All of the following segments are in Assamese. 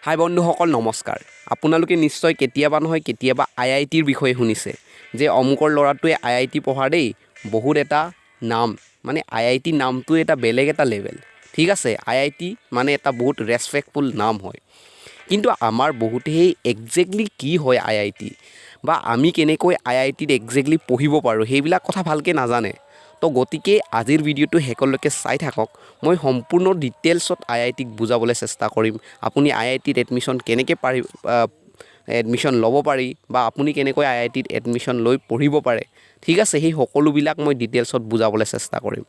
হাই বন্ধুসকল নমস্কাৰ আপোনালোকে নিশ্চয় কেতিয়াবা নহয় কেতিয়াবা আইআইটিৰ বিষয়ে শুনিছে যে অমুকৰ ল'ৰাটোৱে আইআইটি পঢ়া দেই বহুত এটা নাম মানে আইআইটি নামটো এটা বেলেগ এটা লেভেল ঠিক আছে আইআইটি মানে এটা বহুত ৰেসপেক্টফুল নাম হয় কিন্তু আমাৰ বহুতেই এক্স্যাক্টলি কি হয় আইআইটি বা আমি কেনেকৈ আইআইটিত এক্স্যাক্টলি পঢ়িব পাৰো সেইবিলাক কথা ভালকে নাজানে তো গতিকে আজিৰ ভিডিওটো হেকলৈকে চাই থাকক মই সম্পূৰ্ণ ডিটেইলছত আইআইটিক বুজাবলৈ চেষ্টা কৰিম আপুনি আইআইটিত এডমিশন কেনেকৈ এডমিশন ল'ব পাৰি বা আপুনি কেনেকৈ আইআইটিত এডমিশন লৈ পঢ়িব পাৰে ঠিক আছে সেই সকলোবিলাক মই ডিটেইলছত বুজাবলৈ চেষ্টা কৰিম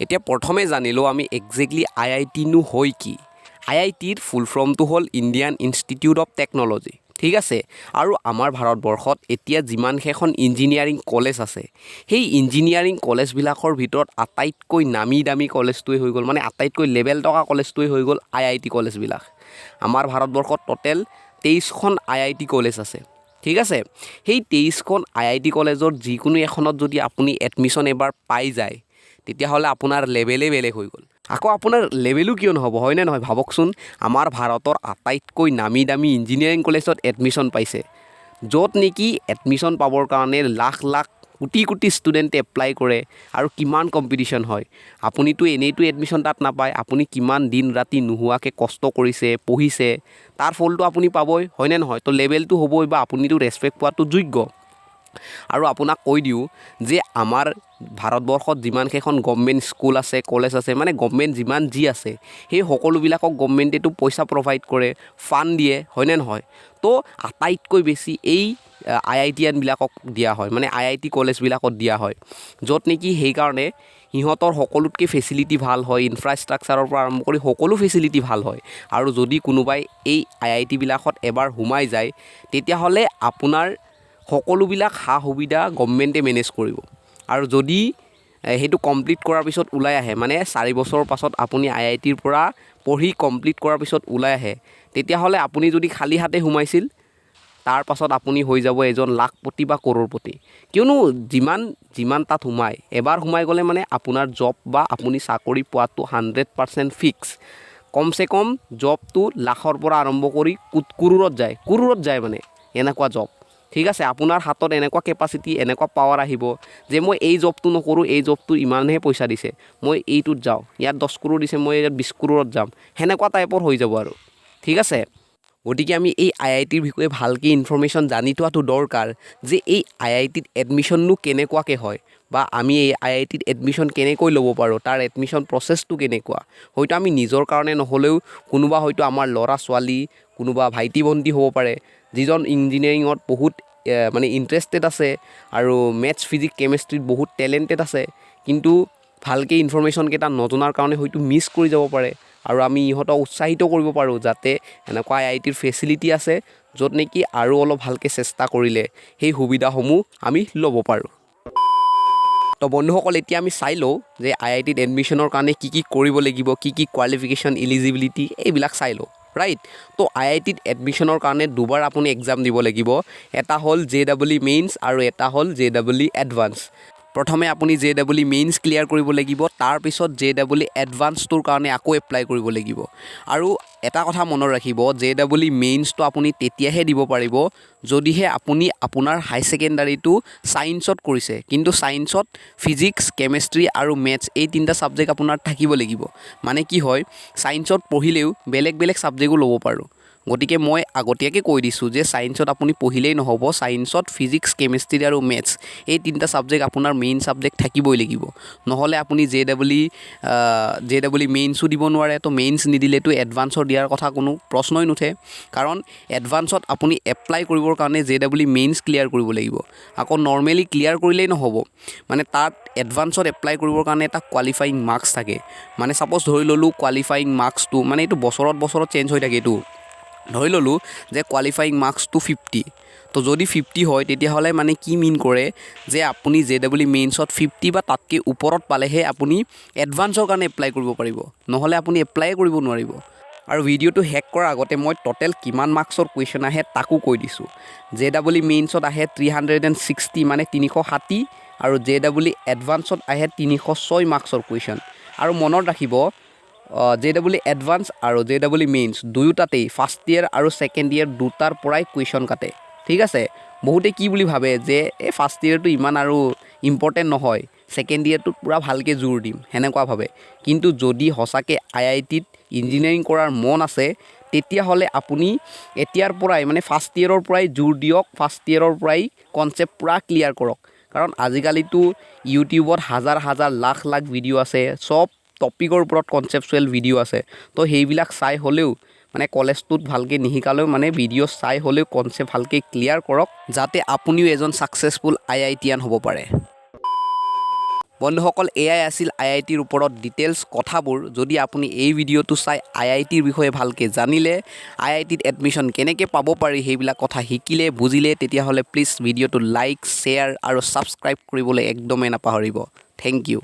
এতিয়া প্ৰথমে জানিলো আমি এক্স্যাক্টলি আইআইটি নো হয় কি আইআইটিৰ ফুল ফৰ্মটো হ'ল ইণ্ডিয়ান ইনষ্টিটিউট অফ টেকন'লজি ঠিক আছে আৰু আমাৰ ভাৰতবৰ্ষত এতিয়া যিমান কেইখন ইঞ্জিনিয়াৰিং কলেজ আছে সেই ইঞ্জিনিয়াৰিং কলেজবিলাকৰ ভিতৰত আটাইতকৈ নামী দামী কলেজটোৱে হৈ গ'ল মানে আটাইতকৈ লেভেল থকা কলেজটোৱে হৈ গ'ল আইআইটি কলেজবিলাক আমাৰ ভাৰতবৰ্ষত টোটেল 23খন আইআইটি কলেজ আছে ঠিক আছে সেই 23খন আইআইটি কলেজৰ যিকোনো এখনত যদি আপুনি এডমিশন এবাৰ পাই যায় তেতিয়াহ'লে আপোনাৰ লেভেলে বেলেগ হৈ গ'ল আকৌ আপোনাৰ লেভেলো কিয় নহ'ব হয়নে নহয় ভাবকচোন আমাৰ ভাৰতৰ আটাইতকৈ নামী দামী ইঞ্জিনিয়াৰিং কলেজত এডমিশন পাইছে য'ত নেকি এডমিশন পাবৰ কাৰণে লাখ লাখ কোটি কোটি ষ্টুডেণ্টে এপ্লাই কৰে আৰু কিমান কম্পিটিশ্যন হয় আপুনিতো এনেইতো এডমিশন তাত নাপায় আপুনি কিমান দিন ৰাতি নোহোৱাকৈ কষ্ট কৰিছে পঢ়িছে তাৰ ফলটো আপুনি পাবই হয়নে নহয় তো লেভেলটো হ'বই বা আপুনিতো ৰেসপেক্ট পোৱাটো যোগ্য আৰু আপোনাক কৈ দিওঁ যে আমাৰ ভাৰতবৰ্ষত যিমান কেইখন গভৰ্ণমেণ্ট স্কুল আছে কলেজ আছে মানে গভৰ্ণমেণ্ট যিমান যি আছে সেই সকলোবিলাকক গভৰ্ণমেণ্টেতো পইচা প্ৰভাইড কৰে ফাণ্ড দিয়ে হয়নে নহয় তো আটাইতকৈ বেছি এই আইআইটিয়ানবিলাকক দিয়া হয় মানে আইআইটি কলেজবিলাকত দিয়া হয় য'ত নেকি সেইকাৰণে সিহঁতৰ সকলোতকৈ ফেচিলিটি ভাল হয় ইনফ্ৰাষ্ট্ৰাকচাৰৰ পৰা আৰম্ভ কৰি সকলো ফেচিলিটি ভাল হয় আৰু যদি কোনোবাই এই আইআইটিবিলাকত এবাৰ সোমাই যায় তেতিয়াহ'লে আপোনাৰ সকলোবিলাক সা সুবিধা গভৰ্ণমেণ্টে মেনেজ কৰিব আৰু যদি সেইটো কমপ্লিট কৰাৰ পিছত ওলাই আহে মানে 4 বছৰৰ পাছত আপুনি আইআইটিৰ পৰা পঢ়ি কমপ্লিট কৰাৰ পিছত ওলাই আহে তেতিয়াহ'লে আপুনি যদি খালী হাতে সোমাইছিল তাৰ পাছত আপুনি হৈ যাব এজন লাখপতি বা কৰৰপতি কিয়নো যিমান তাত সোমায় এবাৰ সোমাই গ'লে মানে আপোনাৰ জব বা আপুনি চাকৰি পোৱাটো 100% ফিক্স কমচে কম জবটো লাখৰ পৰা আৰম্ভ কৰি কোড়ৰত যায় মানে এনেকুৱা জব ঠিক আছে আপোনাৰ হাতত এনেকুৱা কেপাচিটি এনেকুৱা পাৱাৰ আহিব যে মই এই জবটো নকৰোঁ এই জবটো ইমানহে পইচা দিছে মই এইটোত যাওঁ ইয়াত 10 কৰোৰ দিছে মই ইয়াত 20 কৰোৰত যাম হেনেকুৱা টাইপৰ হৈ যাব আৰু ঠিক আছে গতিকে আমি এই আইআইটিৰ বিষয়ে ভালকৈ ইনফৰমেশ্যন জানি থোৱাটো দৰকাৰ যে এই আইআইটিত এডমিশ্যননো কেনেকুৱাকৈ হয় বা আমি এই আইআইটিত এডমিশ্যন কেনেকৈ ল'ব পাৰোঁ তাৰ এডমিশ্যন প্ৰচেছটো কেনেকুৱা হয়তো আমি নিজৰ কাৰণে নহ'লেও কোনোবা হয়তো আমাৰ ল'ৰা ছোৱালী কোনোবা ভাইটি ভণ্টি হ'ব পাৰে যিজন ইঞ্জিনিয়াৰিঙত বহুত মানে ইণ্টাৰেষ্টেড আছে আৰু মেথছ ফিজিক্স কেমেষ্ট্ৰিত বহুত টেলেণ্টেড আছে কিন্তু ভালকৈ ইনফৰমেশ্যনকেইটা নজনাৰ কাৰণে হয়তো মিছ কৰি যাব পাৰে আৰু আমি ইহঁতক উৎসাহিত কৰিব পাৰোঁ যাতে এনেকুৱা আইআইটিৰ ফেচিলিটি আছে য'ত নেকি আৰু অলপ ভালকৈ চেষ্টা কৰিলে সেই সুবিধাসমূহ আমি ল'ব পাৰোঁ তো বন্ধুসকল এতিয়া আমি চাই লওঁ যে আইআইটিত এডমিশ্যনৰ কাৰণে কি কৰিব লাগিব কি কোৱালিফিকেশ্যন এলিজিবিলিটি এইবিলাক চাই লওঁ ৰাইট তো আইআইটিত এডমিশ্যনৰ কাৰণে দুবাৰ আপুনি এক্সাম দিব লাগিব এটা হ'ল JEE মেইনছ আৰু এটা হ'ল JEE এডভান্স প্ৰথমে আপুনি JEE মেইনছ ক্লিয়াৰ কৰিব লাগিব তাৰপিছত JEE এডভান্সটোৰ কাৰণে আকৌ এপ্লাই কৰিব লাগিব আৰু এটা কথা মনত ৰাখিব JEE মেইনছটো আপুনি তেতিয়াহে দিব পাৰিব যদিহে আপুনি আপোনাৰ হাই ছেকেণ্ডাৰীটো ছায়েন্সত কৰিছে কিন্তু ছায়েন্সত ফিজিক্স কেমেষ্ট্ৰি আৰু মেথছ এই তিনিটা ছাবজেক্ট আপোনাৰ থাকিব লাগিব মানে কি হয় ছায়েন্সত পঢ়িলেও বেলেগ ছাবজেক্টো ল'ব পাৰোঁ গতিকে মই আগতীয়াকৈ কৈ দিছোঁ যে ছায়েন্সত আপুনি পঢ়িলেই নহ'ব ছায়েন্সত ফিজিক্স কেমেষ্ট্ৰি আৰু মেথছ এই তিনিটা ছাবজেক্ট আপোনাৰ মেইন ছাবজেক্ট থাকিবই লাগিব নহ'লে আপুনি JEE মেইনছো দিব নোৱাৰে তো মেইনছ নিদিলেতো এডভান্সৰ দিয়াৰ কথা কোনো প্ৰশ্নই নুঠে কাৰণ এডভান্সত আপুনি এপ্লাই কৰিবৰ কাৰণে JEE মেইনছ ক্লিয়াৰ কৰিব লাগিব আকৌ নৰ্মেলি ক্লিয়াৰ কৰিলেই নহ'ব মানে তাত এডভান্সত এপ্লাই কৰিবৰ কাৰণে এটা কোৱালিফাইং মাৰ্কছ থাকে মানে ছাপ'জ ধৰি ল'লোঁ কোৱালিফাইং মাৰ্কছটো মানে এইটো বছৰত চেঞ্জ হৈ থাকে এইটো ধৰি ল'লোঁ যে কোৱালিফাইং মাৰ্কছটো 50 তো যদি 50 হয় তেতিয়াহ'লে মানে কি মিন কৰে যে আপুনি JEE মেইনছত 50 বা তাতকৈ ওপৰত পালেহে আপুনি এডভান্সৰ কাৰণে এপ্লাই কৰিব পাৰিব নহ'লে আপুনি এপ্লাই কৰিব নোৱাৰিব আৰু ভিডিঅ'টো হেক কৰাৰ আগতে মই টোটেল কিমান মাৰ্কছৰ কুৱেশ্যন আহে তাকো কৈ দিছোঁ JEE মেইনছত আহে 360 মানে 360 আৰু JEE এডভান্সত আহে 306 মাৰ্কছৰ কুৱেশ্যন আৰু মনত ৰাখিব JEE এডভান্স আৰু JEE মেইনছ দুয়োটাতেই ফাৰ্ষ্ট ইয়েৰ আৰু ছেকেণ্ড ইয়েৰ দুটাৰ পৰাই কুৱেশ্যন কাটে ঠিক আছে বহুতে কি বুলি ভাবে যে এই ফাৰ্ষ্ট ইয়েৰটো ইমান আৰু ইম্পৰ্টেণ্ট নহয় ছেকেণ্ড ইয়েৰটোত পূৰা ভালকৈ জোৰ দিম সেনেকুৱা ভাবে কিন্তু যদি সঁচাকৈ IITত ইঞ্জিনিয়াৰিং কৰাৰ মন আছে তেতিয়াহ'লে আপুনি এতিয়াৰ পৰাই মানে ফাৰ্ষ্ট ইয়েৰৰ পৰাই জোৰ দিয়ক ফাৰ্ষ্ট ইয়েৰৰ পৰাই কনচেপ্ট পূৰা ক্লিয়াৰ কৰক কাৰণ আজিকালিতো ইউটিউবত হাজাৰ হাজাৰ লাখ লাখ ভিডিঅ' আছে চব টপিকৰ ওপৰত কনচেপচুৱেল ভিডিঅ' আছে তো সেইবিলাক চাই হ'লেও মানে কলেজটোত ভালকৈ নিশিকালেও মানে ভিডিঅ' চাই হ'লেও কনচেপ্ট ভালকৈ ক্লিয়াৰ কৰক যাতে আপুনিও এজন ছাকচেছফুল IITian হ'ব পাৰে বন্ধুসকল এয়াই আছিল IITৰ ওপৰত ডিটেইলছ কথাবোৰ যদি আপুনি এই ভিডিঅ'টো চাই IITৰ বিষয়ে ভালকৈ জানিলে IITত এডমিশ্যন কেনেকৈ পাব পাৰি সেইবিলাক কথা শিকিলে বুজিলে তেতিয়াহ'লে প্লিজ ভিডিঅ'টো লাইক শ্বেয়াৰ আৰু ছাবস্ক্ৰাইব কৰিবলৈ একদমেই নাপাহৰিব থেংক ইউ